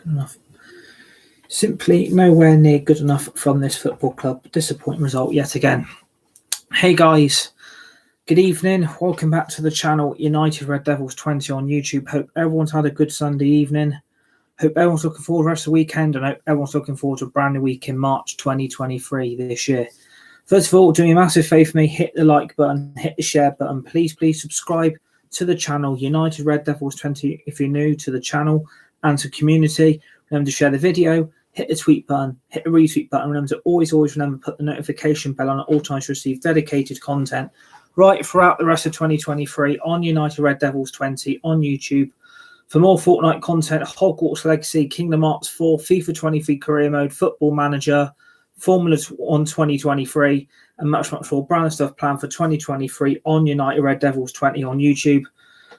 enough. Simply nowhere near good enough from this football club. Disappointing result yet again. Hey guys, good evening. Welcome back to the channel United Red Devils 20 on YouTube. Hope everyone's had a good Sunday evening. Hope everyone's looking forward to the rest of the weekend, and hope everyone's looking forward to a brand new week in March 2023 this year. First of all, do me a massive favour for me, hit the like button, hit the share button. Please subscribe to the channel United Red Devils 20 if you're new to the channel and to community. Remember to share the video, hit the tweet button, hit the retweet button. Remember to always remember to put the notification bell on at all times to receive dedicated content right throughout the rest of 2023 on United Red Devils 20 on YouTube. For more Fortnite content, Hogwarts Legacy, Kingdom Hearts 4, FIFA 23 Career Mode, Football Manager, Formula 1 2023, and much more brand stuff planned for 2023 on United Red Devils 20 on YouTube.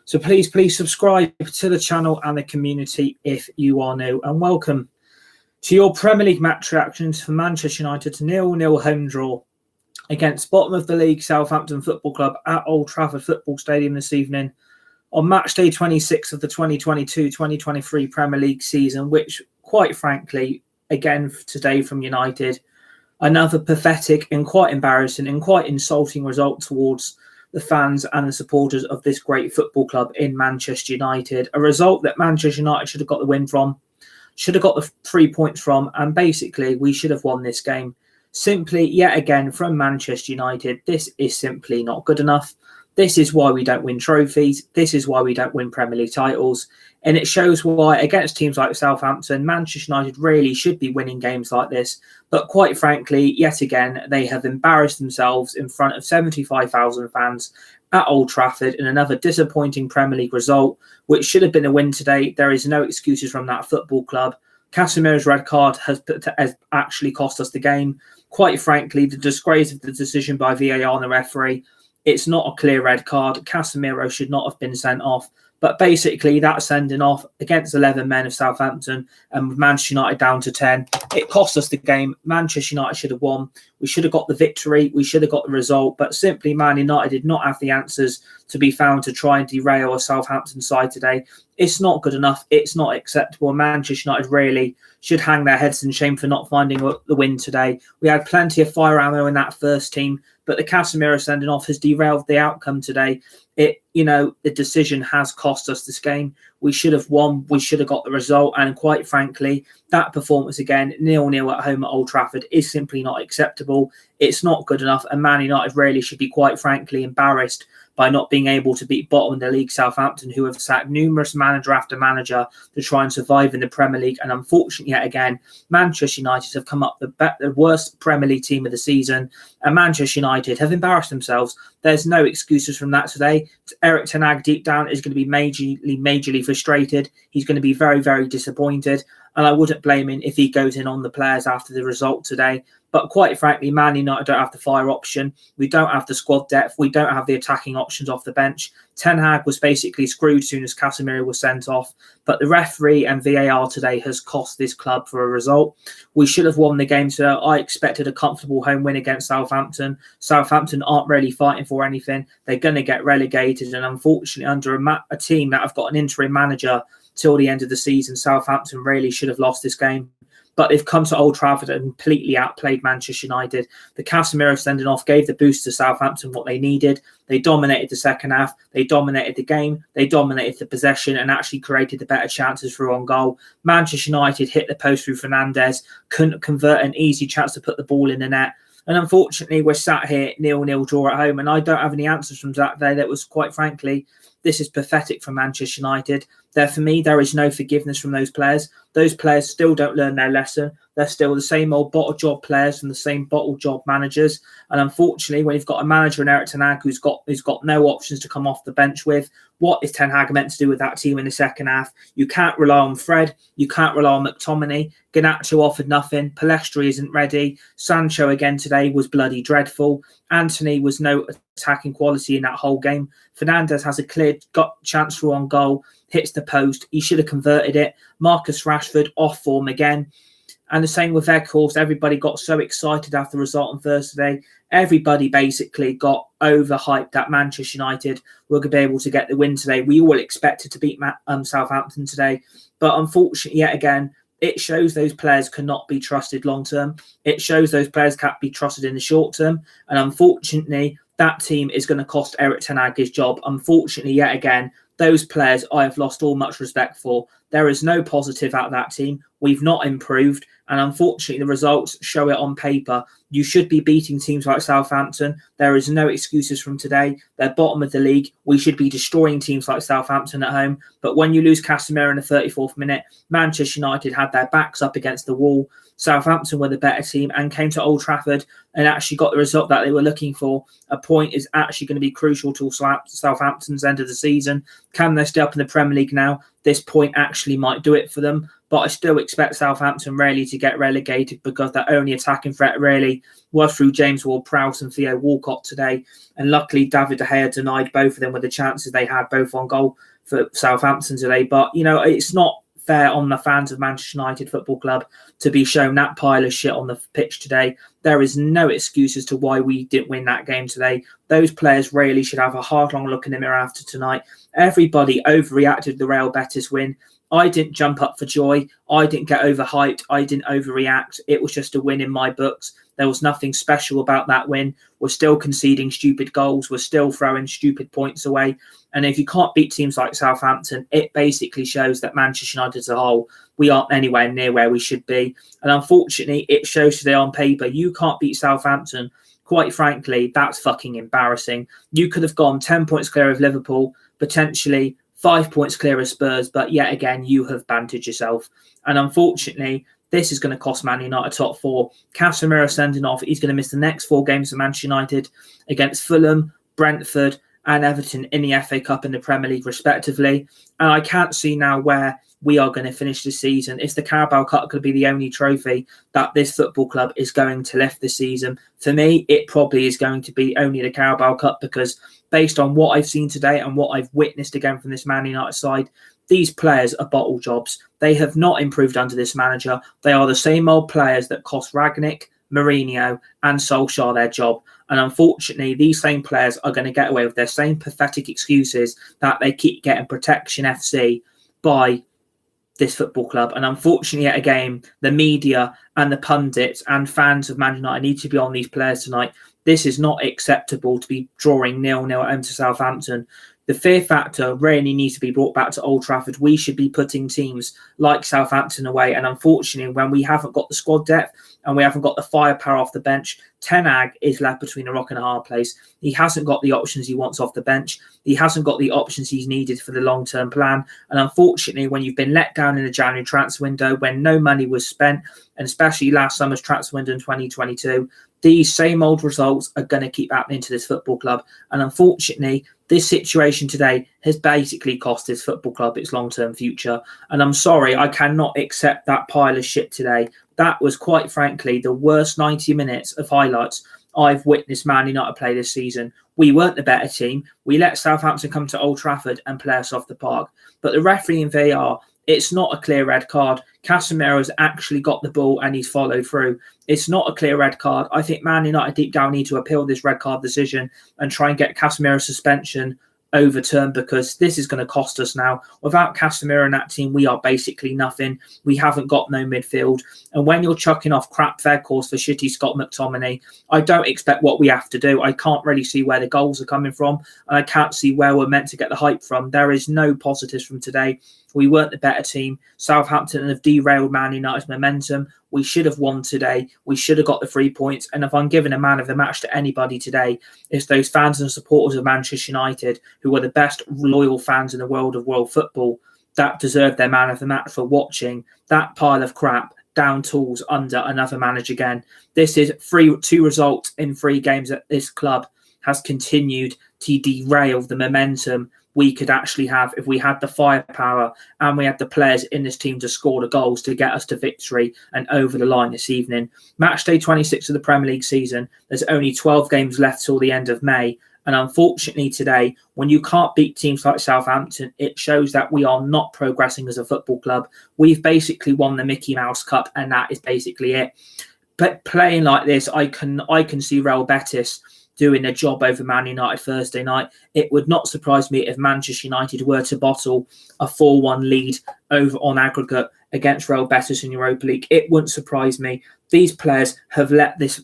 So please subscribe to the channel and the community if you are new. And welcome to your Premier League match reactions for Manchester United's 0-0 home draw against bottom of the league Southampton Football Club at Old Trafford Football Stadium this evening on match day 26 of the 2022-2023 Premier League season, which, quite frankly, again today from United, another pathetic and quite embarrassing and quite insulting result towards the fans and the supporters of this great football club in Manchester United. A result that Manchester United should have got the win from, should have got the 3 points from, and basically we should have won this game. Simply, yet again, from Manchester United, this is simply not good enough. This is why we don't win trophies. This is why we don't win Premier League titles. And it shows why, against teams like Southampton, Manchester United really should be winning games like this. But quite frankly, yet again, they have embarrassed themselves in front of 75,000 fans at Old Trafford in another disappointing Premier League result, which should have been a win today. There is no excuses from that football club. Casemiro's red card has actually cost us the game. Quite frankly, the disgrace of the decision by VAR and the referee, it's not a clear red card. Casemiro should not have been sent off. But basically, that sending off against 11 men of Southampton and with Manchester United down to 10, it cost us the game. Manchester United should have won. We should have got the victory. We should have got the result. But simply, Man United did not have the answers to be found to try and derail a Southampton side today. It's not good enough. It's not acceptable. Manchester United really should hang their heads in shame for not finding the win today. We had plenty of fire ammo in that first team, but the Casemiro sending off has derailed the outcome today. The decision has cost us this game. We should have won. We should have got the result. And quite frankly, that performance again, 0-0 at home at Old Trafford, is simply not acceptable. It's not good enough. And Man United really should be, quite frankly, embarrassed by not being able to beat bottom of the league Southampton, who have sacked numerous manager after manager to try and survive in the Premier League. And unfortunately, yet again, Manchester United have come up the worst Premier League team of the season, and Manchester United have embarrassed themselves. There's no excuses from that today. Eriksen deep down is going to be majorly frustrated. He's going to be very disappointed, and I wouldn't blame him if he goes in on the players after the result today. But quite frankly, Man United don't have the fire option. We don't have the squad depth. We don't have the attacking options off the bench. Ten Hag was basically screwed as soon as Casemiro was sent off. But the referee and VAR today has cost this club for a result. We should have won the game today. I expected a comfortable home win against Southampton. Southampton aren't really fighting for anything. They're going to get relegated. And unfortunately, under a team that have got an interim manager till the end of the season, Southampton really should have lost this game. But they've come to Old Trafford and completely outplayed Manchester United. The Casemiro sending off gave the boost to Southampton what they needed. They dominated the second half. They dominated the game. They dominated the possession and actually created the better chances through on goal. Manchester United hit the post through Fernandes, couldn't convert an easy chance to put the ball in the net. And unfortunately, we're sat here 0-0 draw at home. And I don't have any answers from that day. That was, quite frankly, this is pathetic for Manchester United. For me, there is no forgiveness from those players. Those players still don't learn their lesson. They're still the same old bottle job players from the same bottle job managers. And unfortunately, when you've got a manager in Ten Hag who's got no options to come off the bench with, what is Ten Hag meant to do with that team in the second half? You can't rely on Fred. You can't rely on McTominay. Garnacho offered nothing. Pellistri isn't ready. Sancho again today was bloody dreadful. Anthony was no attacking quality in that whole game. Fernandes has a clear chance through on goal, hits the post. He should have converted it. Marcus Rashford off form again. And the same with their course. Everybody got so excited after the result on Thursday. Everybody basically got overhyped that Manchester United were going to be able to get the win today. We all expected to beat Southampton today. But unfortunately, yet again, it shows those players cannot be trusted long term. It shows those players can't be trusted in the short term. And unfortunately, that team is going to cost Erik ten Hag his job. Unfortunately, yet again, those players I have lost all much respect for. There is no positive out of that team. We've not improved. And unfortunately, the results show it on paper. You should be beating teams like Southampton. There is no excuses from today. They're bottom of the league. We should be destroying teams like Southampton at home. But when you lose Casemiro in the 34th minute, Manchester United had their backs up against the wall. Southampton were the better team and came to Old Trafford and actually got the result that they were looking for. A point is actually going to be crucial to Southampton's end of the season. Can they stay up in the Premier League now? This point actually might do it for them. But I still expect Southampton really to get relegated because their only attacking threat really was through James Ward-Prowse and Theo Walcott today. And luckily, David De Gea denied both of them with the chances they had both on goal for Southampton today. But, you know, it's not fair on the fans of Manchester United Football Club to be shown that pile of shit on the pitch today. There is no excuse as to why we didn't win that game today. Those players really should have a hard, long look in the mirror after tonight. Everybody overreacted to the Real Betis win. I didn't jump up for joy. I didn't get overhyped. I didn't overreact. It was just a win in my books. There was nothing special about that win. We're still conceding stupid goals. We're still throwing stupid points away. And if you can't beat teams like Southampton, it basically shows that Manchester United as a whole, we aren't anywhere near where we should be. And unfortunately, it shows today on paper. You can't beat Southampton. Quite frankly, that's fucking embarrassing. You could have gone 10 points clear of Liverpool, potentially 5 points clear of Spurs, but yet again, you have bantered yourself. And unfortunately, this is going to cost Man United top four. Casemiro sending off. He's going to miss the next 4 games of Manchester United against Fulham, Brentford and Everton in the FA Cup and the Premier League, respectively. And I can't see now where we are going to finish the season. Is the Carabao Cup going to be the only trophy that this football club is going to lift this season? For me, it probably is going to be only the Carabao Cup because based on what I've seen today and what I've witnessed again from this Man United side, these players are bottle jobs. They have not improved under this manager. They are the same old players that cost Rangnick, Mourinho and Solskjaer their job. And unfortunately, these same players are going to get away with their same pathetic excuses that they keep getting Protection FC by this football club. And unfortunately, yet again, the media and the pundits and fans of Man United need to be on these players tonight. This is not acceptable to be drawing 0-0 at home to Southampton. The fear factor really needs to be brought back to Old Trafford. We should be putting teams like Southampton away. And unfortunately, when we haven't got the squad depth and we haven't got the firepower off the bench, Ten Hag is left between a rock and a hard place. He hasn't got the options he wants off the bench. He hasn't got the options he's needed for the long-term plan. And unfortunately, when you've been let down in the January transfer window, when no money was spent, and especially last summer's transfer window in 2022, these same old results are going to keep happening to this football club. And unfortunately, this situation today has basically cost this football club its long-term future. And I'm sorry, I cannot accept that pile of shit today. That was, quite frankly, the worst 90 minutes of highlights I've witnessed Man United play this season. We weren't the better team. We let Southampton come to Old Trafford and play us off the park. But the referee in VAR, it's not a clear red card. Casemiro's actually got the ball and he's followed through. It's not a clear red card. I think Man United deep down need to appeal this red card decision and try and get Casemiro's suspension overturned because this is going to cost us now. Without Casemiro in that team, we are basically nothing. We haven't got no midfield. And when you're chucking off crap fair calls for shitty Scott McTominay, I don't expect what we have to do. I can't really see where the goals are coming from. And I can't see where we're meant to get the hype from. There is no positives from today. We weren't the better team. Southampton have derailed Man United's momentum. We should have won today. We should have got the 3 points. And if I'm giving a man of the match to anybody today, it's those fans and supporters of Manchester United who are the best loyal fans in the world of world football that deserve their man of the match for watching that pile of crap down tools under another manager again. This is 2 results in 3 games at this club has continued to derail the momentum we could actually have if we had the firepower and we had the players in this team to score the goals to get us to victory and over the line this evening. Match day 26 of the Premier League season. There's only 12 games left till the end of May. And unfortunately today, when you can't beat teams like Southampton, it shows that we are not progressing as a football club. We've basically won the Mickey Mouse Cup, and that is basically it. But playing like this, I can see Real Betis doing a job over Man United Thursday night. It would not surprise me if Manchester United were to bottle a 4-1 lead over on aggregate against Real Betis in Europa League. It wouldn't surprise me. These players have let this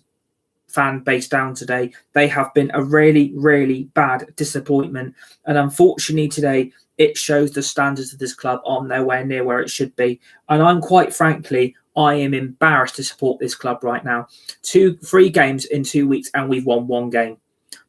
fan base down today. They have been a really, really bad disappointment. And unfortunately today, it shows the standards of this club are nowhere near where it should be. And I'm quite frankly, I am embarrassed to support this club right now. 3 games in 2 weeks and we've won 1 game.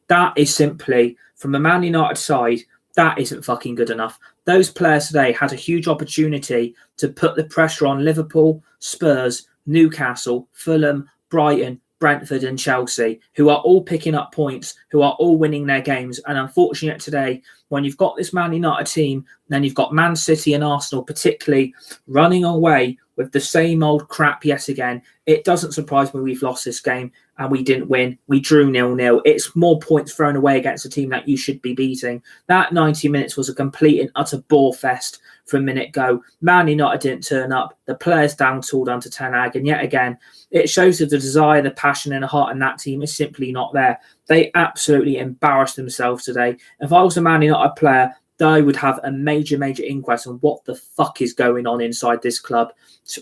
That is simply, from a Man United side, that isn't fucking good enough. Those players today had a huge opportunity to put the pressure on Liverpool, Spurs, Newcastle, Fulham, Brighton, Brentford and Chelsea, who are all picking up points, who are all winning their games. And unfortunately today, when you've got this Man United team, then you've got Man City and Arsenal particularly running away with the same old crap yet again. It doesn't surprise me we've lost this game and we didn't win. We drew 0-0. It's more points thrown away against a team that you should be beating. That 90 minutes was a complete and utter bore fest from a minute go. Man United didn't turn up. The players down-tooled under Ten Hag. And yet again, it shows that the desire, the passion and the heart in that team is simply not there. They absolutely embarrassed themselves today. If I was a Man United player, I would have a major inquest on what the fuck is going on inside this club.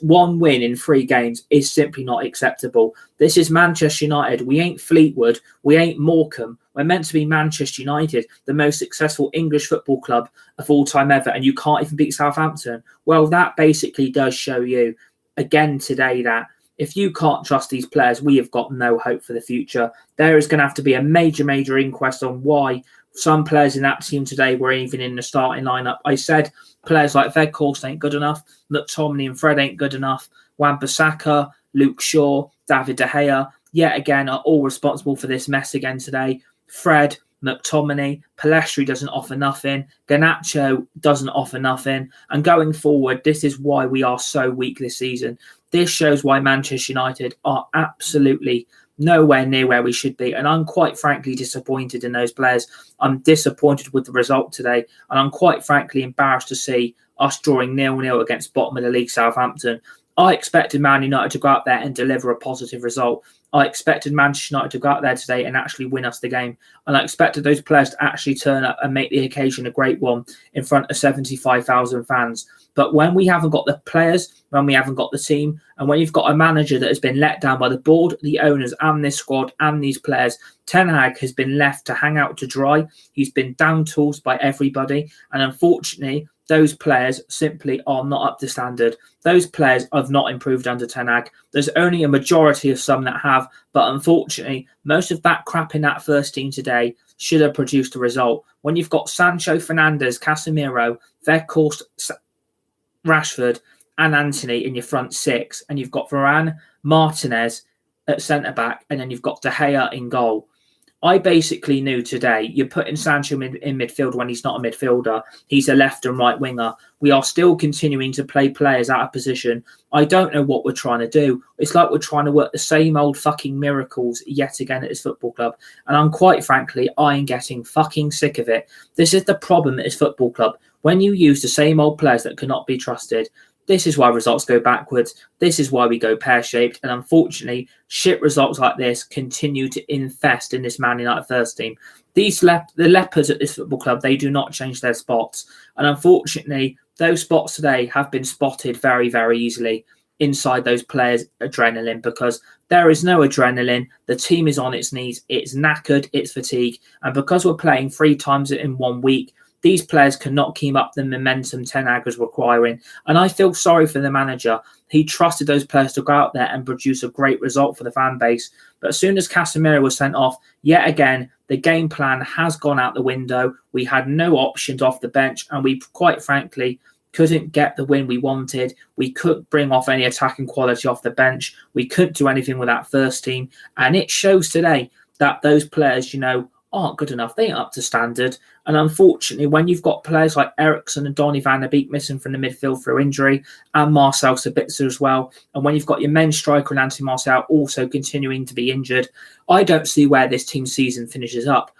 1 win in 3 games is simply not acceptable. This is Manchester United. We ain't Fleetwood. We ain't Morecambe. We're meant to be Manchester United, the most successful English football club of all time ever, and you can't even beat Southampton. Well, that basically does show you again today that if you can't trust these players, we have got no hope for the future. There is going to have to be a major inquest on why some players in that team today were even in the starting lineup. I said players like Weghorst ain't good enough. McTominay and Fred ain't good enough. Wan-Bissaka, Luke Shaw, David De Gea, yet again, are all responsible for this mess again today. Fred, McTominay, Pellistri doesn't offer nothing. Garnacho doesn't offer nothing. And going forward, this is why we are so weak this season. This shows why Manchester United are absolutely nowhere near where we should be. And I'm quite frankly disappointed in those players. I'm disappointed with the result today. And I'm quite frankly embarrassed to see us drawing 0-0 against bottom of the league Southampton. I expected Man United to go out there and deliver a positive result. I expected Manchester United to go out there today and actually win us the game. And I expected those players to actually turn up and make the occasion a great one in front of 75,000 fans. But when we haven't got the players, when we haven't got the team, and when you've got a manager that has been let down by the board, the owners and this squad and these players, Ten Hag has been left to hang out to dry. He's been down tools by everybody. And unfortunately, those players simply are not up to standard. Those players have not improved under Ten Hag. There's only a majority of some that have, but unfortunately, most of that crap in that first team today should have produced a result. When you've got Sancho, Fernandes, Casemiro, Weghorst, Rashford and Anthony in your front 6, and you've got Varane, Martinez at centre-back, and then you've got De Gea in goal. I basically knew today you're putting Sancho in midfield when he's not a midfielder. He's a left and right winger. We are still continuing to play players out of position. I don't know what we're trying to do. It's like we're trying to work the same old fucking miracles yet again at this football club. And I'm quite frankly, I'm getting fucking sick of it. This is the problem at this football club. When you use the same old players that cannot be trusted, this is why results go backwards. This is why we go pear-shaped. And unfortunately, shit results like this continue to infest in this Man United first team. The leopards at this football club, they do not change their spots. And unfortunately, those spots today have been spotted very easily inside those players' adrenaline, because there is no adrenaline. The team is on its knees. It's knackered. It's fatigued. And because we're playing 3 times in 1 week, these players cannot keep up the momentum Ten Hag was requiring. And I feel sorry for the manager. He trusted those players to go out there and produce a great result for the fan base. But as soon as Casemiro was sent off, yet again, the game plan has gone out the window. We had no options off the bench, and we quite frankly couldn't get the win we wanted. We couldn't bring off any attacking quality off the bench. We couldn't do anything with that first team. And it shows today that those players, aren't good enough. They ain't up to standard. And unfortunately, when you've got players like Eriksen and Donny van der Beek missing from the midfield through injury, and Marcel Sabitzer as well, and when you've got your main striker and Marcel also continuing to be injured, I don't see where this team's season finishes up.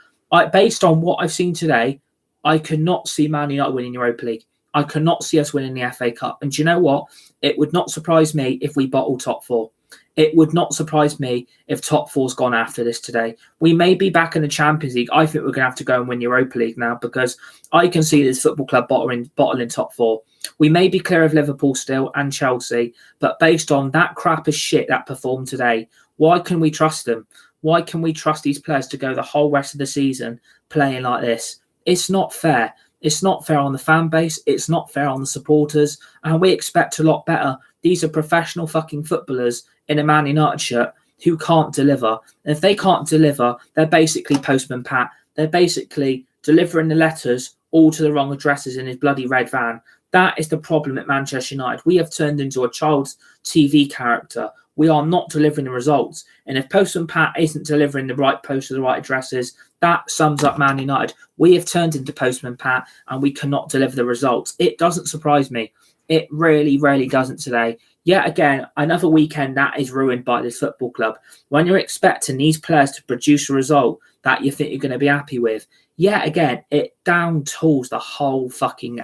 Based on what I've seen today, I could not see Man United winning Europa League. I could not see us winning the FA Cup. And do you know what? It would not surprise me if we bottle top four. It would not surprise me if top four's gone after this today. We may be back in the Champions League. I think we're going to have to go and win Europa League now, because I can see this football club bottling top four. We may be clear of Liverpool still and Chelsea, but based on that crap of shit that performed today, why can we trust them? Why can we trust these players to go the whole rest of the season playing like this? It's not fair. It's not fair on the fan base. It's not fair on the supporters. And we expect a lot better. These are professional fucking footballers in a Man United shirt who can't deliver. And if they can't deliver, they're basically Postman Pat. They're basically delivering the letters all to the wrong addresses in his bloody red van. That is the problem at Manchester United. We have turned into a child's TV character. We are not delivering the results. And if Postman Pat isn't delivering the right post to the right addresses, that sums up Man United. We have turned into Postman Pat and we cannot deliver the results. It doesn't surprise me. It really, really doesn't today. Yet again, another weekend that is ruined by this football club. When you're expecting these players to produce a result that you think you're going to be happy with, yet again, it down tools the whole fucking...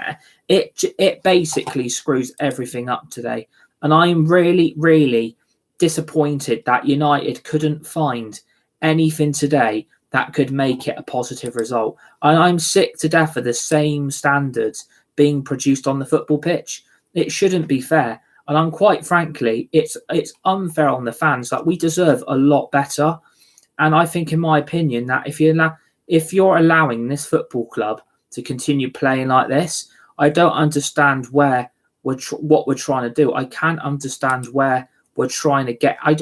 It basically screws everything up today. And I'm really, really disappointed that United couldn't find anything today that could make it a positive result. And I'm sick to death of the same standards being produced on the football pitch. It shouldn't be fair. And I'm quite frankly, it's unfair on the fans. That we deserve a lot better. And I think, in my opinion, that if you're allowing this football club to continue playing like this, I don't understand where what we're trying to do. I can't understand where we're trying to get. I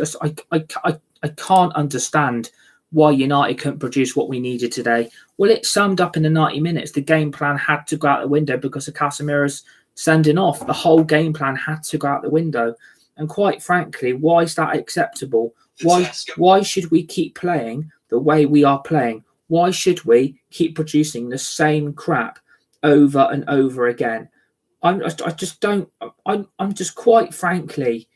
can't understand why United couldn't produce what we needed today. Well, it summed up in the 90 minutes. The game plan had to go out the window because of Casemiro's sending off. The whole game plan had to go out the window. And quite frankly, why is that acceptable? Why should we keep playing the way we are playing? Why should we keep producing the same crap over and over again? I'm just quite frankly,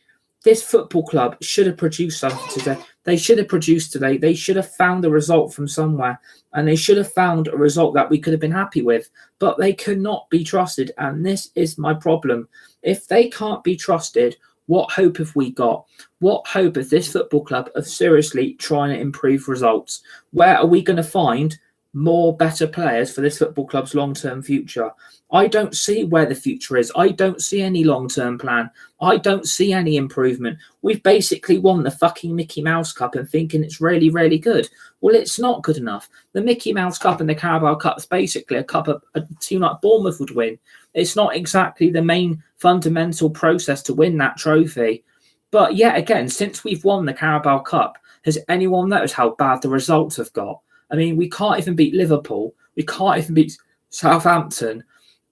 this football club should have produced something today. They should have produced today. They should have found a result from somewhere, and they should have found a result that we could have been happy with. But they cannot be trusted, and this is my problem. If they can't be trusted, what hope have we got? What hope is this football club of seriously trying to improve results? Where are we going to find more better players for this football club's long-term future? I don't see where the future is. I don't see any long-term plan. I don't see any improvement. We've basically won the fucking Mickey Mouse Cup and thinking it's really, really good. Well, it's not good enough. The Mickey Mouse Cup and the Carabao Cup is basically a cup a team like Bournemouth would win. It's not exactly the main fundamental process to win that trophy. But yet again, since we've won the Carabao Cup, has anyone noticed how bad the results have got? I mean, we can't even beat Liverpool. We can't even beat Southampton.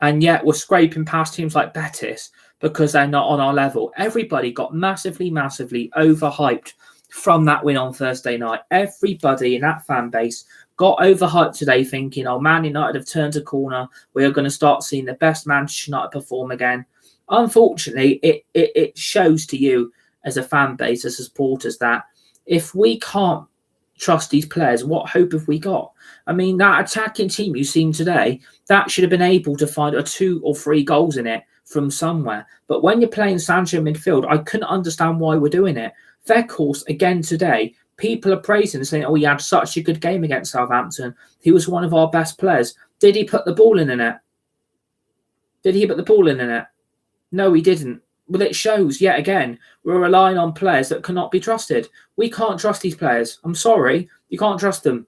And yet we're scraping past teams like Betis because they're not on our level. Everybody got massively, massively overhyped from that win on Thursday night. Everybody in that fan base got overhyped today thinking, oh, Man United have turned a corner. We are going to start seeing the best Manchester United perform again. Unfortunately, it shows to you as a fan base, as supporters, that if we can't trust these players, what hope have we got? I mean, that attacking team you've seen today, that should have been able to find 2 or 3 goals in it from somewhere. But when you're playing Sancho midfield, I couldn't understand why we're doing it. Weghorst, again today, people are praising and saying, oh, he had such a good game against Southampton. He was one of our best players. Did he put the ball in the net? Did he put the ball in the net? No, he didn't. Well, it shows, yet again, we're relying on players that cannot be trusted. We can't trust these players. I'm sorry, you can't trust them.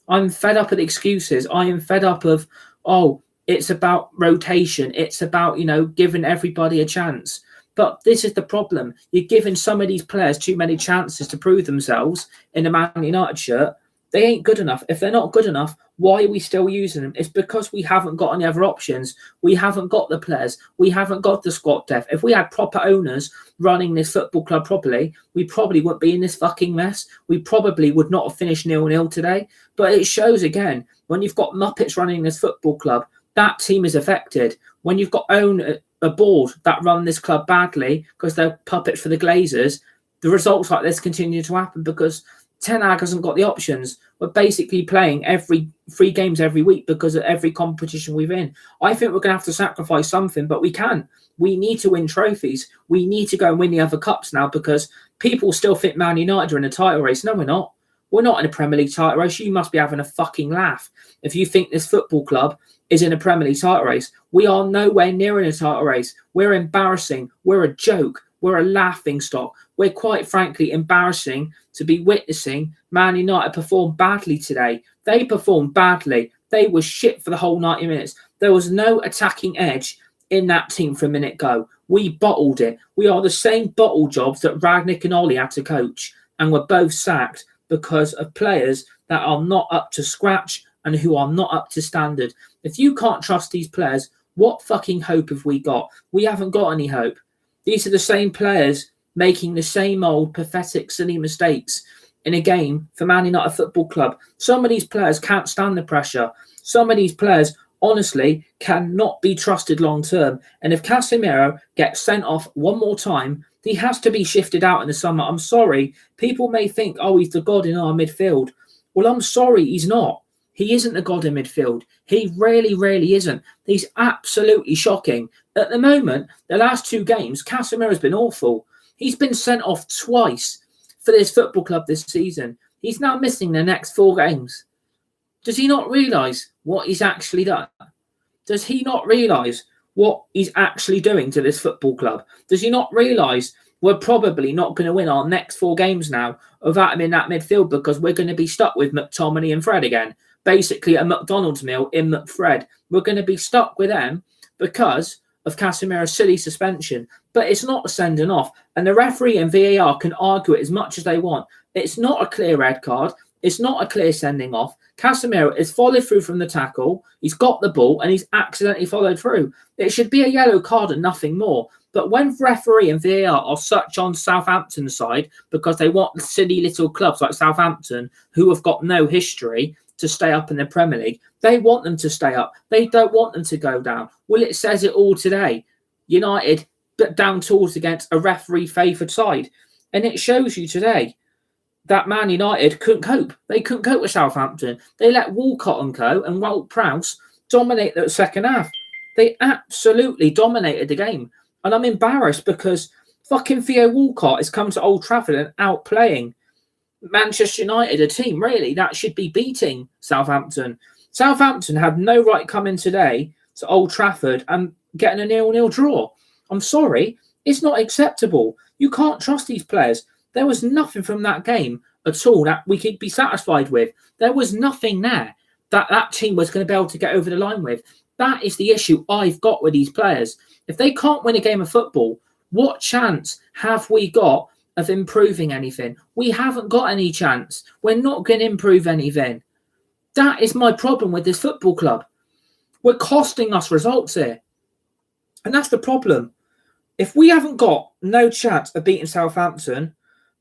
I'm fed up of the excuses. I am fed up of, oh, it's about rotation. It's about, giving everybody a chance. But this is the problem. You're giving some of these players too many chances to prove themselves in a Man United shirt. They ain't good enough. If they're not good enough, why are we still using them? It's because we haven't got any other options. We haven't got the players. We haven't got the squad depth. If we had proper owners running this football club properly, we probably wouldn't be in this fucking mess. We probably would not have finished 0-0 today. But it shows again, when you've got Muppets running this football club, that team is affected. When you've got a board that run this club badly because they're puppets for the Glazers, the results like this continue to happen because Ten Hag hasn't got the options. We're basically playing every 3 games every week because of every competition we're in. I think we're going to have to sacrifice something, but we can't. We need to win trophies. We need to go and win the other cups now because people still think Man United are in a title race. No, we're not. We're not in a Premier League title race. You must be having a fucking laugh if you think this football club is in a Premier League title race. We are nowhere near in a title race. We're embarrassing. We're a joke. We're a laughing stock. We're quite frankly embarrassing to be witnessing Man United perform badly today. They performed badly. They were shit for the whole 90 minutes. There was no attacking edge in that team from a minute go. We bottled it. We are the same bottle jobs that Ragnick and Ollie had to coach, and were both sacked because of players that are not up to scratch and who are not up to standard. If you can't trust these players, what fucking hope have we got? We haven't got any hope. These are the same players making the same old pathetic, silly mistakes in a game for Man United Football Club. Some of these players can't stand the pressure. Some of these players, honestly, cannot be trusted long term. And if Casemiro gets sent off one more time, he has to be shifted out in the summer. I'm sorry. People may think, oh, he's the god in our midfield. Well, I'm sorry, he's not. He isn't the god in midfield. He really, really isn't. He's absolutely shocking. At the moment, the last 2 games, Casemiro's been awful. He's been sent off twice for this football club this season. He's now missing the next 4 games. Does he not realise what he's actually done? Does he not realise what he's actually doing to this football club? Does he not realise we're probably not going to win our next 4 games now without him in that midfield because we're going to be stuck with McTominay and Fred again? Basically a McDonald's meal in McFred. We're going to be stuck with them because of Casemiro's silly suspension. But it's not a sending off. And the referee and VAR can argue it as much as they want. It's not a clear red card. It's not a clear sending off. Casemiro is followed through from the tackle. He's got the ball and he's accidentally followed through. It should be a yellow card and nothing more. But when referee and VAR are such on Southampton's side because they want silly little clubs like Southampton who have got no history to stay up in the Premier League, they want them to stay up. They don't want them to go down. Well, it says it all today. United down tools against a referee favoured side. And it shows you today that Man United couldn't cope. They couldn't cope with Southampton. They let Walcott and co and Walt Prowse dominate the second half. They absolutely dominated the game. And I'm embarrassed because fucking Theo Walcott has come to Old Trafford and outplaying Manchester United, a team really that should be beating Southampton. Southampton had no right coming today to Old Trafford and getting a 0-0 draw. I'm sorry, it's not acceptable. You can't trust these players. There was nothing from that game at all that we could be satisfied with. There was nothing there that that team was going to be able to get over the line with. That is the issue I've got with these players. If they can't win a game of football, what chance have we got of improving anything? We haven't got any chance. We're not going to improve anything. That is my problem with this football club. We're costing us results here. And that's the problem. If we haven't got no chance of beating Southampton,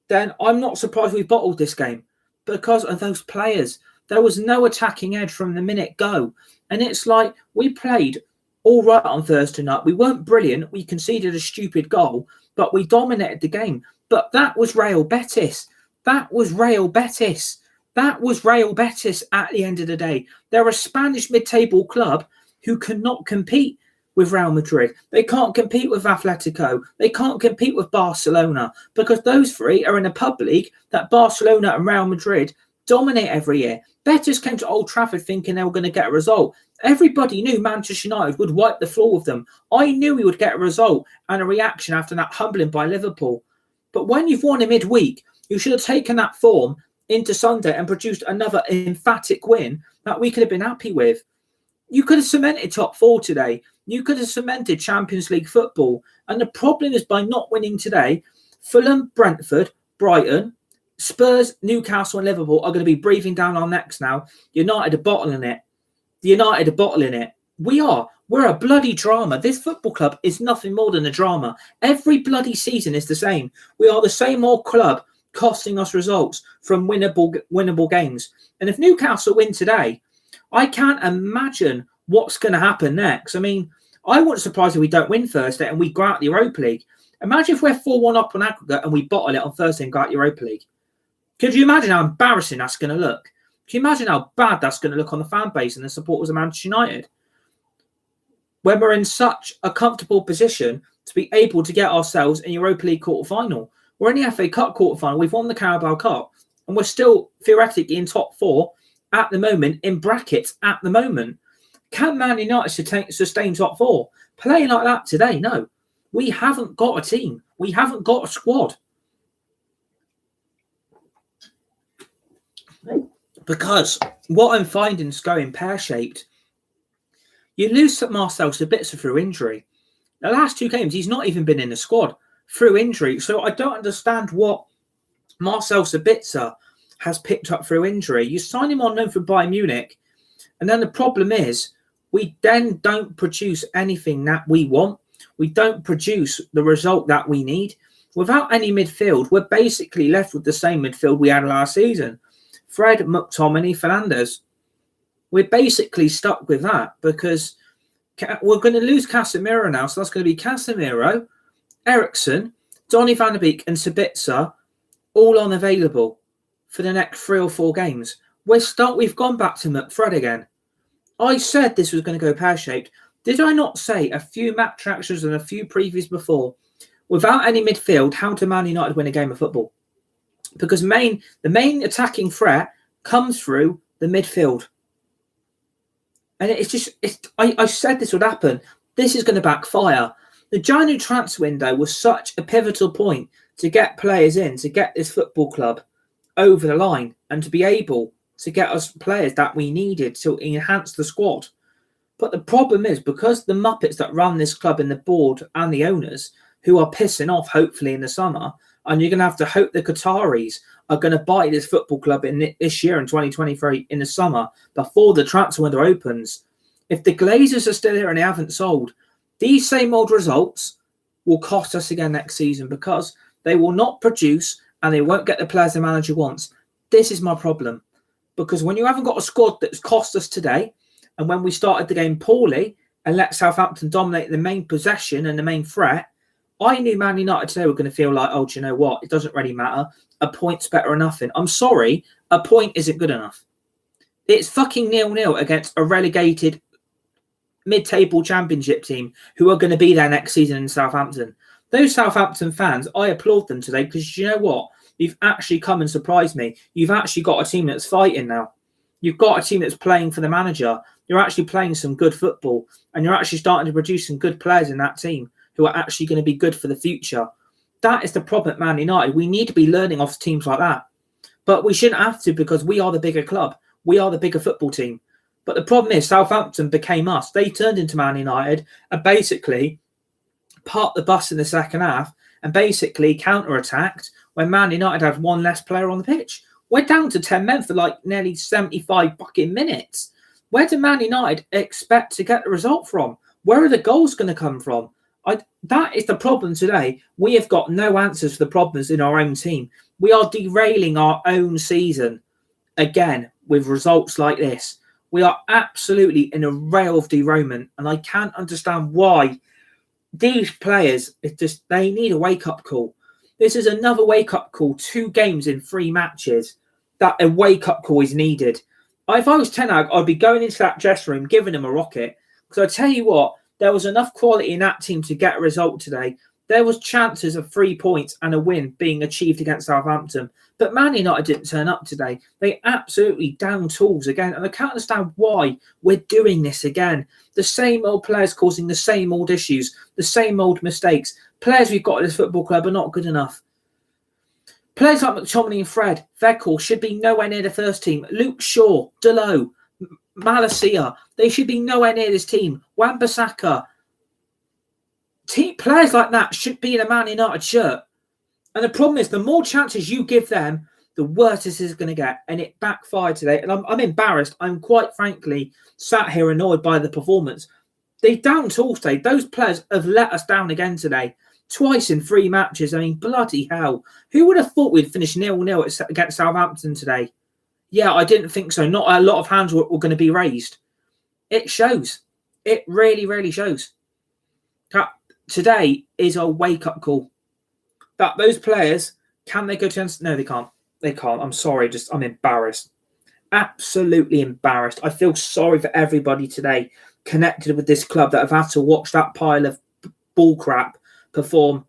then I'm not surprised we bottled this game because of those players. There was no attacking edge from the minute go. And it's like we played all right on Thursday night. We weren't brilliant. We conceded a stupid goal, but we dominated the game. But that was Real Betis. That was Real Betis. That was Real Betis at the end of the day. They're a Spanish mid-table club who cannot compete with Real Madrid. They can't compete with Atletico. They can't compete with Barcelona because those 3 are in a pub league that Barcelona and Real Madrid dominate every year. Betis came to Old Trafford thinking they were going to get a result. Everybody knew Manchester United would wipe the floor with them. I knew we would get a result and a reaction after that humbling by Liverpool. But when you've won in midweek, you should have taken that form into Sunday and produced another emphatic win that we could have been happy with. You could have cemented top 4 today. You could have cemented Champions League football. And the problem is by not winning today, Fulham, Brentford, Brighton, Spurs, Newcastle and Liverpool are going to be breathing down our necks now. United are bottling it. United are bottling it. We're a bloody drama. This football club is nothing more than a drama. Every bloody season is the same. We are the same old club costing us results from winnable games. And if Newcastle win today, I can't imagine what's going to happen next. I mean, I wouldn't surprise if we don't win Thursday and we go out the Europa League. Imagine if we're 4-1 up on aggregate and we bottle it on Thursday and go out Europa League. Could you imagine how embarrassing that's going to look? Can you imagine how bad that's going to look on the fan base and the supporters of Manchester United? When we're in such a comfortable position to be able to get ourselves in Europa League quarter-final. We're in the FA Cup quarter-final. We've won the Carabao Cup. And we're still theoretically in top 4 at the moment, in brackets at the moment. Can Man United sustain top 4? Playing like that today? No. We haven't got a team. We haven't got a squad. Because what I'm finding is going pear-shaped. You lose Marcel Sabitzer through injury. The last 2 games, he's not even been in the squad through injury. So I don't understand what Marcel Sabitzer has picked up through injury. You sign him on loan for Bayern Munich, and then the problem is we then don't produce anything that we want. We don't produce the result that we need. Without any midfield, we're basically left with the same midfield we had last season. Fred, McTominay, Fernandes. We're basically stuck with that because we're going to lose Casemiro now. So that's going to be Casemiro, Eriksen, Donny van der Beek and Sabitzer all unavailable for the next 3 or 4 games. We've gone back to McFred again. I said this was going to go pear-shaped. Did I not say a few match reactions and a few previews before, without any midfield, how to Man United win a game of football? Because the main attacking threat comes through the midfield. And I said this would happen. This is going to backfire. The January transfer window was such a pivotal point to get players in, to get this football club over the line and to be able to get us players that we needed to enhance the squad. But the problem is, because the Muppets that run this club in the board and the owners, who are pissing off hopefully in the summer, and you're going to have to hope the Qataris are going to buy this football club in this year in 2023 in the summer before the transfer window opens. If the Glazers are still here and they haven't sold, these same old results will cost us again next season because they will not produce and they won't get the players the manager wants. This is my problem. Because when you haven't got a squad that's cost us today, and when we started the game poorly and let Southampton dominate the main possession and the main threat, I knew Man United today were going to feel like, oh, do you know what? It doesn't really matter. A point's better than nothing. I'm sorry, a point isn't good enough. It's fucking 0-0 against a relegated mid-table championship team who are going to be there next season in Southampton. Those Southampton fans, I applaud them today because you know what? You've actually come and surprised me. You've actually got a team that's fighting now. You've got a team that's playing for the manager. You're actually playing some good football and you're actually starting to produce some good players in that team who are actually going to be good for the future. That is the problem at Man United. We need to be learning off teams like that. But we shouldn't have to because we are the bigger club. We are the bigger football team. But the problem is Southampton became us. They turned into Man United and basically parked the bus in the second half and basically counter-attacked when Man United had one less player on the pitch. We're down to 10 men for like nearly 75 fucking minutes. Where do Man United expect to get the result from? Where are the goals going to come from? That is the problem today. We have got no answers for the problems in our own team. We are derailing our own season again with results like this. We are absolutely in a rail of derailment, and I can't understand why these players, they need a wake-up call. This is another wake-up call, 2 games in 3 matches, that a wake-up call is needed. If I was Ten Hag, I'd be going into that dressing room, giving him a rocket. Because I tell you what, there was enough quality in that team to get a result today. There was chances of 3 points and a win being achieved against Southampton. But Man United didn't turn up today. They absolutely down tools again. And I can't understand why we're doing this again. The same old players causing the same old issues, the same old mistakes. Players we've got at this football club are not good enough. Players like McTominay and Fred, Veckel should be nowhere near the first team. Luke Shaw, Delo, Malacia, they should be nowhere near this team. Wan-Bissaka. Players like that should be in a Man United shirt. And the problem is, the more chances you give them, the worse this is going to get. And it backfired today. And I'm embarrassed. I'm quite frankly sat here annoyed by the performance. They down tools today. Those players have let us down again today. Twice in 3 matches. I mean, bloody hell. Who would have thought we'd finish 0-0 against Southampton today? Yeah, I didn't think so. Not a lot of hands were going to be raised. It shows. It really, really shows. Today is a wake-up call. That those players, can they go to... No, they can't. They can't. I'm sorry. I'm embarrassed. Absolutely embarrassed. I feel sorry for everybody today connected with this club that have had to watch that pile of ball crap perform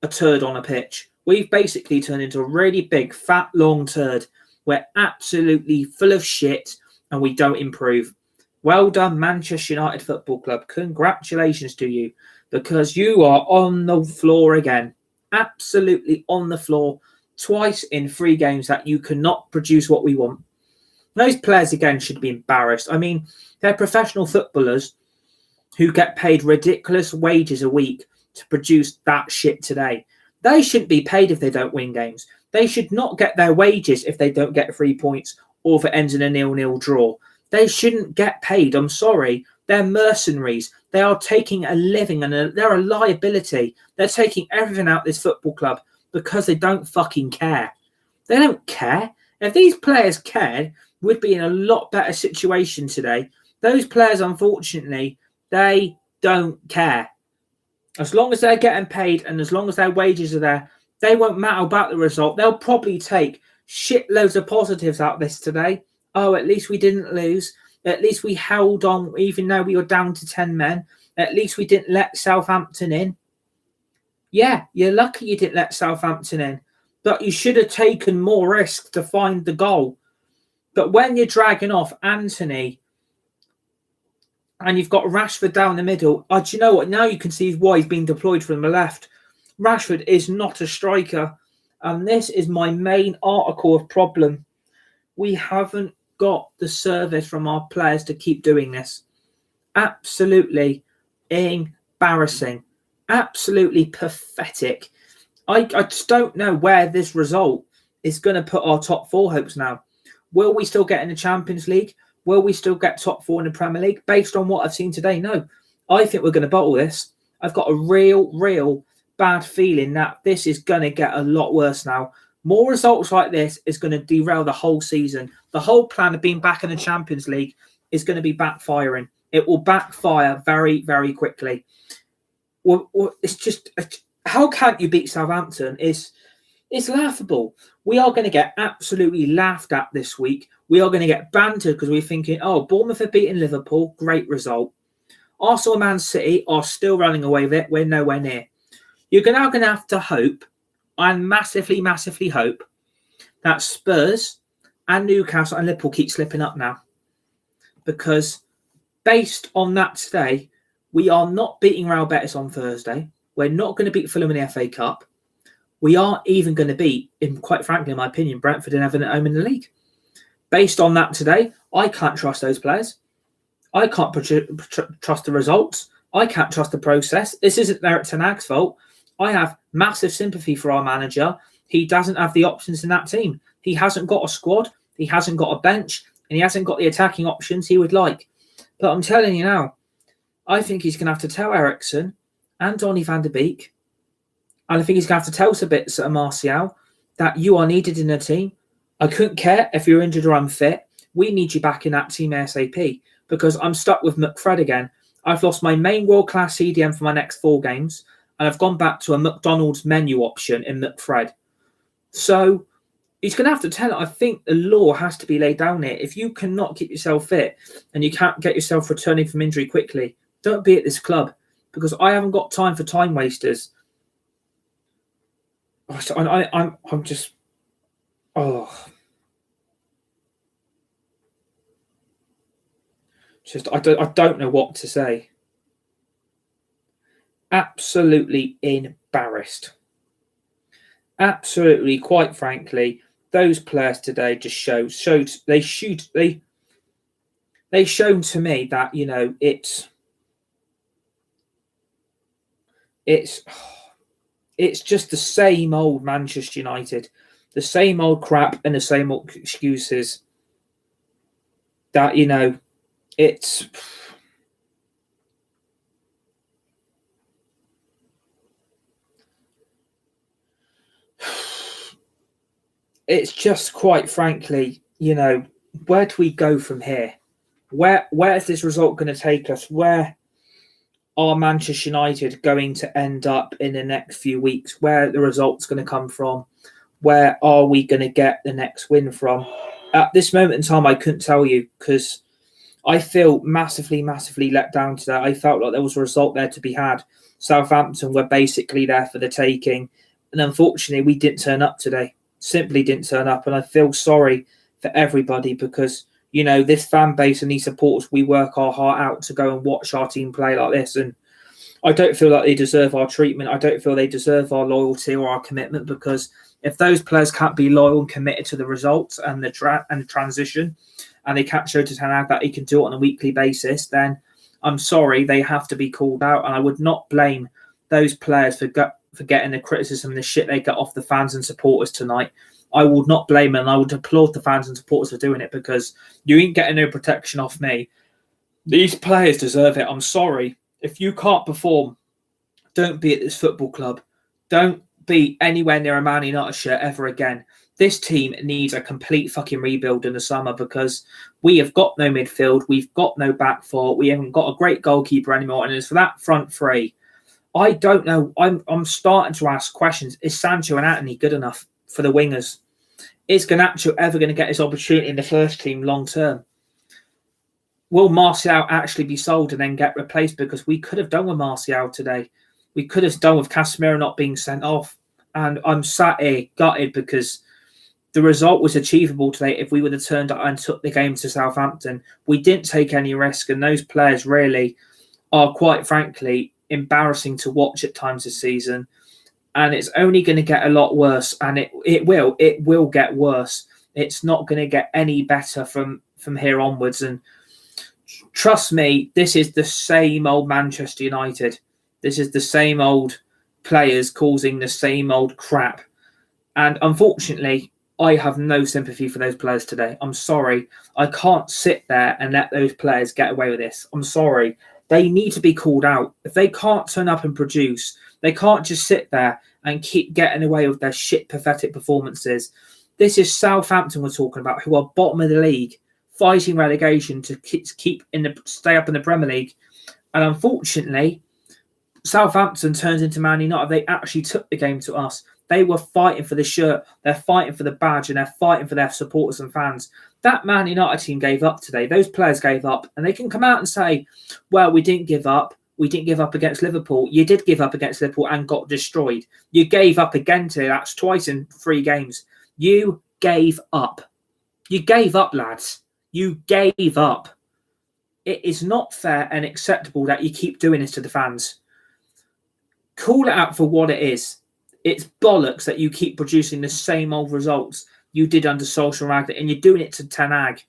a turd on a pitch. We've basically turned into a really big, fat, long turd. We're absolutely full of shit and we don't improve. Well done, Manchester United Football Club. Congratulations to you, because you are on the floor again. Absolutely on the floor. Twice in 3 games that you cannot produce what we want. Those players, again, should be embarrassed. I mean, they're professional footballers who get paid ridiculous wages a week to produce that shit today. They shouldn't be paid if they don't win games. They should not get their wages if they don't get 3 points or if it ends in a 0-0 draw. They shouldn't get paid. I'm sorry. They're mercenaries. They are taking a living and they're a liability. They're taking everything out of this football club because they don't fucking care. They don't care. If these players cared, we'd be in a lot better situation today. Those players, unfortunately, they don't care. As long as they're getting paid and as long as their wages are there, they won't matter about the result. They'll probably take shitloads of positives out of this today. Oh, at least we didn't lose. At least we held on even though we were down to 10 men. At least we didn't let Southampton in. Yeah, you're lucky you didn't let Southampton in. But you should have taken more risk to find the goal. But when you're dragging off Anthony and you've got Rashford down the middle, do you know what? Now you can see why he's being deployed from the left. Rashford is not a striker. And this is my main article of problem. We haven't got the service from our players to keep doing this. Absolutely embarrassing. Absolutely pathetic. I just don't know where this result is going to put our top 4 hopes now. Will we still get in the Champions League? Will we still get top 4 in the Premier League? Based on what I've seen today, no. I think we're going to bottle this. I've got a real bad feeling that this is going to get a lot worse now. More results like this is going to derail the whole season. The whole plan of being back in the Champions League is going to be backfiring. It will backfire very, very quickly. Well, it's just, how can't you beat Southampton? It's laughable. We are going to get absolutely laughed at this week. We are going to get bantered because we're thinking, oh, Bournemouth have beaten Liverpool. Great result. Arsenal and Man City are still running away with it. We're nowhere near. You're now going to have to hope, and massively hope, that Spurs and Newcastle and Liverpool keep slipping up now. Because based on that today, we are not beating Real Betis on Thursday. We're not going to beat Fulham in the FA Cup. We aren't even going to beat, quite frankly, in my opinion, Brentford and Everton at home in the league. Based on that today, I can't trust those players. I can't trust the results. I can't trust the process. This isn't Erik ten Hag's fault. I have massive sympathy for our manager. He doesn't have the options in that team. He hasn't got a squad. He hasn't got a bench. And he hasn't got the attacking options he would like. But I'm telling you now, I think he's going to have to tell Eriksen and Donny van de Beek, and I think he's going to have to tell Sabitzer and Marcel that you are needed in the team. I couldn't care if you're injured or unfit. We need you back in that team ASAP, because I'm stuck with McFred again. I've lost my main world-class CDM for my next 4 games, and I've gone back to a McDonald's menu option in McFred. So he's going to have to tell it. I think the law has to be laid down here. If you cannot keep yourself fit and you can't get yourself returning from injury quickly, don't be at this club, because I haven't got time for time wasters. I'm just, I don't know what to say. Absolutely embarrassed. Absolutely, quite frankly, those players today just showed they shown to me that, you know, it's just the same old Manchester United, the same old crap and the same old excuses that, you know, it's just, quite frankly, you know, where do we go from here? Where is this result going to take us? Where are Manchester United going to end up in the next few weeks? Where the result's going to come from? where are we going to get the next win from? At this moment in time, I couldn't tell you because I feel massively, massively let down today. I felt like there was a result there to be had. Southampton were basically there for the taking. And unfortunately, we didn't turn up today. Simply didn't turn up. And I feel sorry for everybody because, you know, this fan base and these supporters, we work our heart out to go and watch our team play like this. And I don't feel like they deserve our treatment. I don't feel they deserve our loyalty or our commitment, because if those players can't be loyal and committed to the results and the transition, and they can't show to Ten Hag that he can do it on a weekly basis, then I'm sorry, they have to be called out. And I would not blame those players for getting the criticism and the shit they got off the fans and supporters tonight. I would not blame them. I would applaud the fans and supporters for doing it, because you ain't getting no protection off me. These players deserve it. I'm sorry. If you can't perform, don't be at this football club. Don't be anywhere near a Man United shirt ever again. This team needs a complete fucking rebuild in the summer, because we have got no midfield. We've got no back four. We haven't got a great goalkeeper anymore. And as for that front three, I don't know. I'm starting to ask questions. Is Sancho and Anthony good enough for the wingers? Is Garnacho ever going to get his opportunity in the first team long term? Will Marcel actually be sold and then get replaced? Because we could have done with Marcel today. We could have done with Casemiro not being sent off. And I'm sat here gutted because the result was achievable today if we would have turned up and took the game to Southampton. We didn't take any risk, and those players really are, quite frankly, embarrassing to watch at times this season. And it's only going to get a lot worse, and it will get worse. It's not going to get any better from here onwards. And trust me, this is the same old Manchester United. This is the same old players causing the same old crap. And unfortunately, I have no sympathy for those players today. I'm sorry. I can't sit there and let those players get away with this. I'm sorry. They need to be called out. If they can't turn up and produce, they can't just sit there and keep getting away with their shit, pathetic performances. This is Southampton we're talking about, who are bottom of the league, fighting relegation to stay up in the Premier League. And unfortunately, Southampton turns into Man United. They actually took the game to us. They were fighting for the shirt, they're fighting for the badge, and they're fighting for their supporters and fans. That Man United team gave up today. Those players gave up. And they can come out and say, well, we didn't give up. We didn't give up against Liverpool. You did give up against Liverpool and got destroyed. You gave up again today. That's twice in 3 games. You gave up. You gave up, lads. You gave up. It is not fair and acceptable that you keep doing this to the fans. Call it out for what it is. It's bollocks that you keep producing the same old results you did under Solskjaer, and you're doing it to Ten Hag,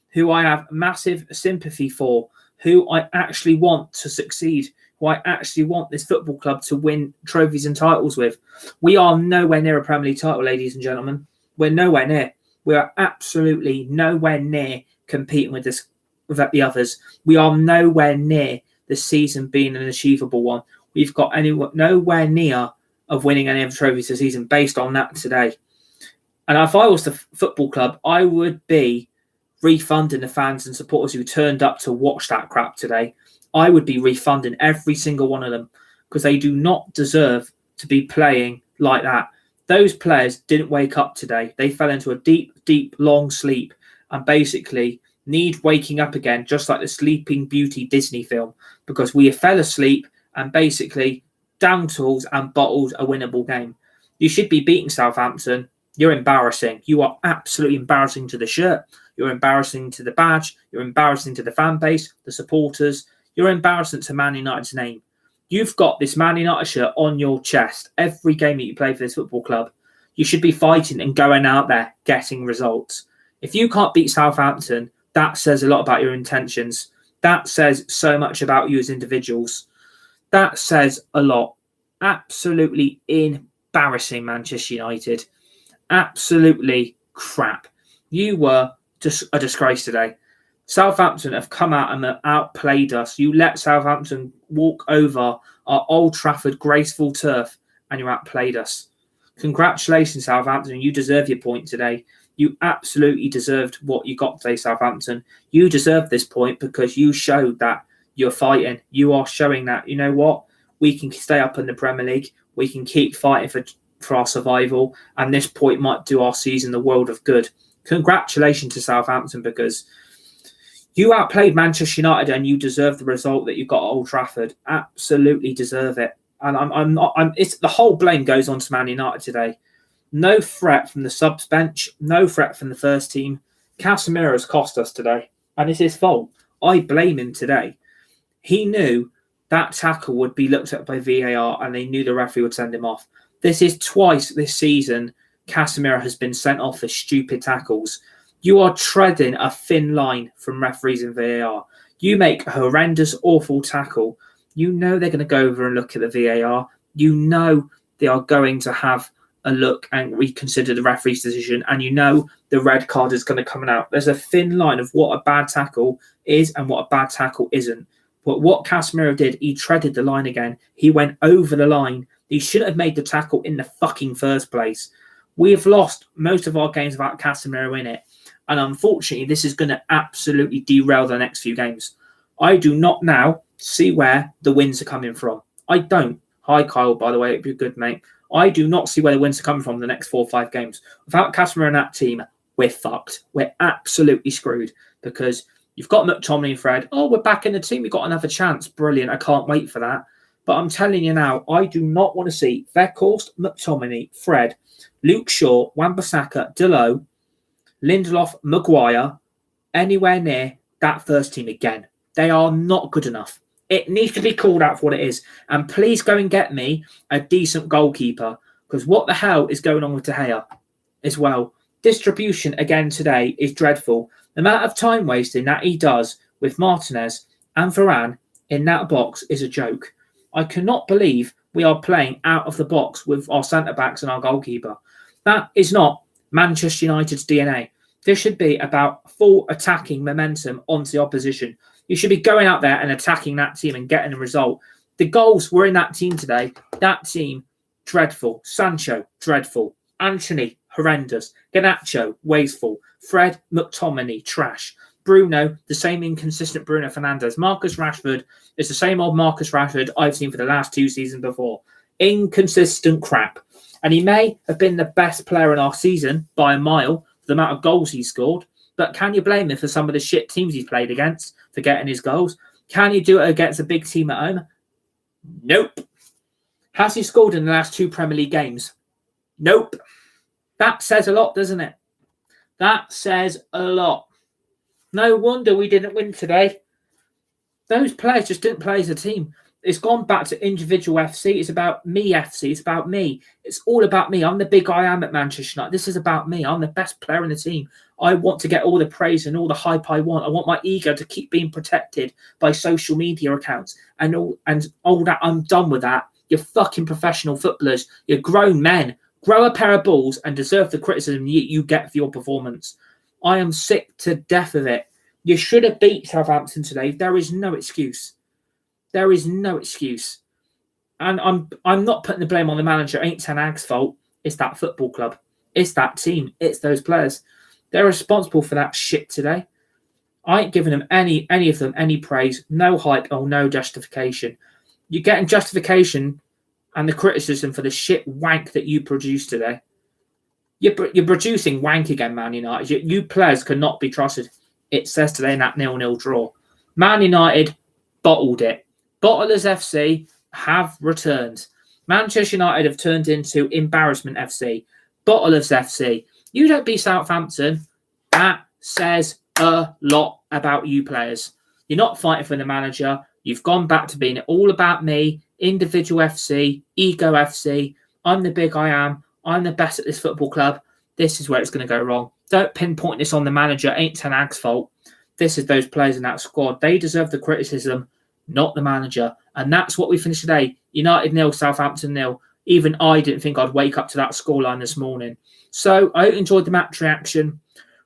who I have massive sympathy for, who I actually want to succeed, who I actually want this football club to win trophies and titles with. We are nowhere near a Premier League title, ladies and gentlemen. We're nowhere near. We are absolutely nowhere near competing with the others. We are nowhere near the season being an achievable one. We've got nowhere near of winning any of the trophies this season based on that today. And if I was the football club, I would be refunding the fans and supporters who turned up to watch that crap today. I would be refunding every single one of them, because they do not deserve to be playing like that. Those players didn't wake up today. They fell into a deep, deep, long sleep and basically need waking up again, just like the Sleeping Beauty Disney film, because we fell asleep and basically down tools and bottled a winnable game. You should be beating Southampton. You're embarrassing. You are absolutely embarrassing to the shirt. You're embarrassing to the badge. You're embarrassing to the fan base, the supporters. You're embarrassing to Man United's name. You've got this Man United shirt on your chest every game that you play for this football club. You should be fighting and going out there getting results. If you can't beat Southampton, that says a lot about your intentions. That says so much about you as individuals. That says a lot. Absolutely embarrassing, Manchester United. Absolutely crap. You were just a disgrace today. Southampton have come out and outplayed us. You let Southampton walk over our Old Trafford graceful turf and you outplayed us. Congratulations, Southampton. You deserve your point today. You absolutely deserved what you got today, Southampton. You deserve this point because you showed that you're fighting. You are showing that, you know what? We can stay up in the Premier League. We can keep fighting for for our survival, and this point might do our season the world of good. Congratulations to Southampton, because you outplayed Manchester United and you deserve the result that you got at Old Trafford. Absolutely deserve it. And it's the whole blame goes on to Man United today. No threat from the subs bench, no threat from the first team. Casemiro has cost us today, and it's his fault. I blame him today. He knew that tackle would be looked at by VAR, and they knew the referee would send him off. This is twice this season Casemiro has been sent off for stupid tackles. You are treading a thin line from referees and VAR. You make a horrendous, awful tackle. You know they're going to go over and look at the VAR. You know they are going to have a look and reconsider the referee's decision. And you know the red card is going to come out. There's a thin line of what a bad tackle is and what a bad tackle isn't. But what Casemiro did, he treaded the line again. He went over the line. He shouldn't have made the tackle in the fucking first place. We have lost most of our games without Casemiro in it. And unfortunately, this is going to absolutely derail the next few games. I do not now see where the wins are coming from. I don't. Hi, Kyle, by the way. It'd be good, mate. I do not see where the wins are coming from the next 4 or 5 games. Without Casemiro in that team, we're fucked. We're absolutely screwed, because you've got McTominay and Fred. Oh, we're back in the team. We've got another chance. Brilliant. I can't wait for that. But I'm telling you now, I do not want to see Weghorst, McTominay, Fred, Luke Shaw, Wan-Bissaka, Delo, Lindelof, Maguire, anywhere near that first team again. They are not good enough. It needs to be called out for what it is. And please go and get me a decent goalkeeper, because what the hell is going on with De Gea as well? Distribution again today is dreadful. The amount of time wasting that he does with Martinez and Varane in that box is a joke. I cannot believe we are playing out of the box with our centre-backs and our goalkeeper. That is not Manchester United's DNA. This should be about full attacking momentum onto the opposition. You should be going out there and attacking that team and getting a result. The goals were in that team today. That team, dreadful. Sancho, dreadful. Anthony, horrendous. Garnacho, wasteful. Fred, McTominay, trash. Bruno, the same inconsistent Bruno Fernandes. Marcus Rashford is the same old Marcus Rashford I've seen for the last 2 seasons before. Inconsistent crap. And he may have been the best player in our season by a mile for the amount of goals he scored. But can you blame him for some of the shit teams he's played against for getting his goals? Can you do it against a big team at home? Nope. Has he scored in the last 2 Premier League games? Nope. That says a lot, doesn't it? That says a lot. No wonder we didn't win today. Those players just didn't play as a team. It's gone back to individual FC. It's about me FC. It's about me. It's all about me. I'm the big I am at Manchester United. This is about me. I'm the best player in the team. I want to get all the praise and all the hype I want. I want my ego to keep being protected by social media accounts and all that. I'm done with that. You're fucking professional footballers. You're grown men. Grow a pair of balls and deserve the criticism you get for your performance. I am sick to death of it. You should have beat Southampton today. There is no excuse. There is no excuse. And I'm not putting the blame on the manager. It ain't Ten Hag's fault. It's that football club. It's that team. It's those players. They're responsible for that shit today. I ain't giving them any of them any praise. No hype or no justification. You're getting justification and the criticism for the shit wank that you produced today. You're producing wank again, Man United. You players cannot be trusted. It says today in that 0-0 draw. Man United bottled it. Bottlers FC have returned. Manchester United have turned into Embarrassment FC. Bottlers FC. You don't beat Southampton. That says a lot about you players. You're not fighting for the manager. You've gone back to being all about me. Individual FC. Ego FC. I'm the big I am. I'm the best at this football club. This is where it's going to go wrong. Don't pinpoint this on the manager. It ain't Ten Hag's fault. This is those players in that squad. They deserve the criticism, not the manager. And that's what we finished today. United 0, Southampton 0. Even I didn't think I'd wake up to that scoreline this morning. So I hope you enjoyed the match reaction.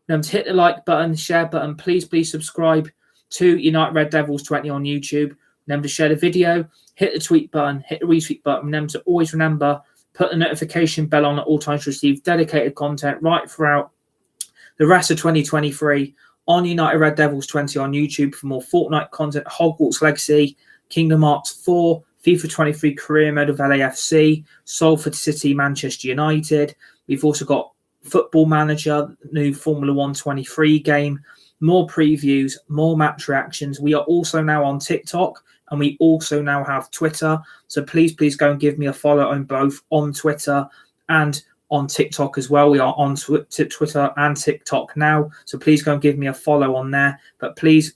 Remember to hit the like button, share button. Please subscribe to United Red Devils 20 on YouTube. Remember to share the video, hit the tweet button, hit the retweet button. Remember to always put the notification bell on at all times to receive dedicated content right throughout the rest of 2023 on United Red Devils 20 on YouTube for more Fortnite content, Hogwarts Legacy, Kingdom Hearts 4, FIFA 23 career mode of LAFC, Salford City, Manchester United. We've also got Football Manager, new Formula 1 23 game, more previews, more match reactions. We are also now on TikTok and we also now have Twitter. So please go and give me a follow on both on Twitter and on TikTok as well. We are on Twitter and TikTok now. So please go and give me a follow on there. But please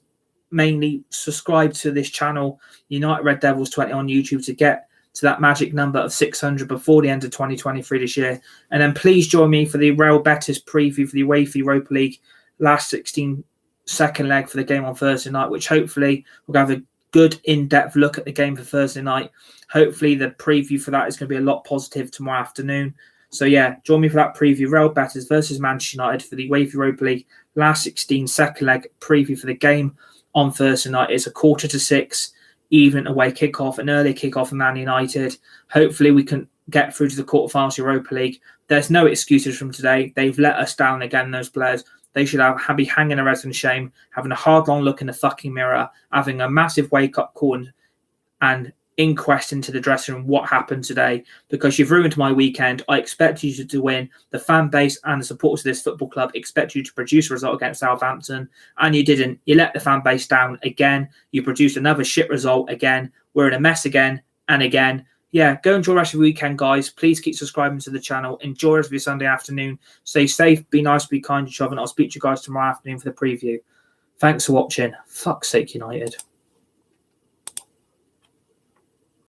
mainly subscribe to this channel, United Red Devils 20 on YouTube, to get to that magic number of 600 before the end of 2023 this year. And then please join me for the Real Betis preview for the UEFA Europa League last 16 second leg for the game on Thursday night, which hopefully we'll have a good in-depth look at the game for Thursday night. Hopefully the preview for that is going to be a lot positive tomorrow afternoon. So yeah, join me for that preview. Real Betis versus Manchester United for the UEFA Europa League last 16 second leg preview for the game on Thursday night. It's a 5:45 evening away kickoff, an early kickoff for Man United. Hopefully we can get through to the quarterfinals Europa League. There's no excuses from today. They've let us down again, those players. They should be hanging their heads in shame, having a hard, long look in the fucking mirror, having a massive wake-up call and inquest into the dressing room what happened today, because you've ruined my weekend. I expect you to win. The fan base and the supporters of this football club expect you to produce a result against Southampton, and you didn't. You let the fan base down again. You produced another shit result again. We're in a mess again and again. Yeah, go enjoy the rest of your weekend, guys. Please keep subscribing to the channel. Enjoy the rest of your Sunday afternoon. Stay safe, be nice, be kind to each other, and I'll speak to you guys tomorrow afternoon for the preview. Thanks for watching. Fuck's sake, United.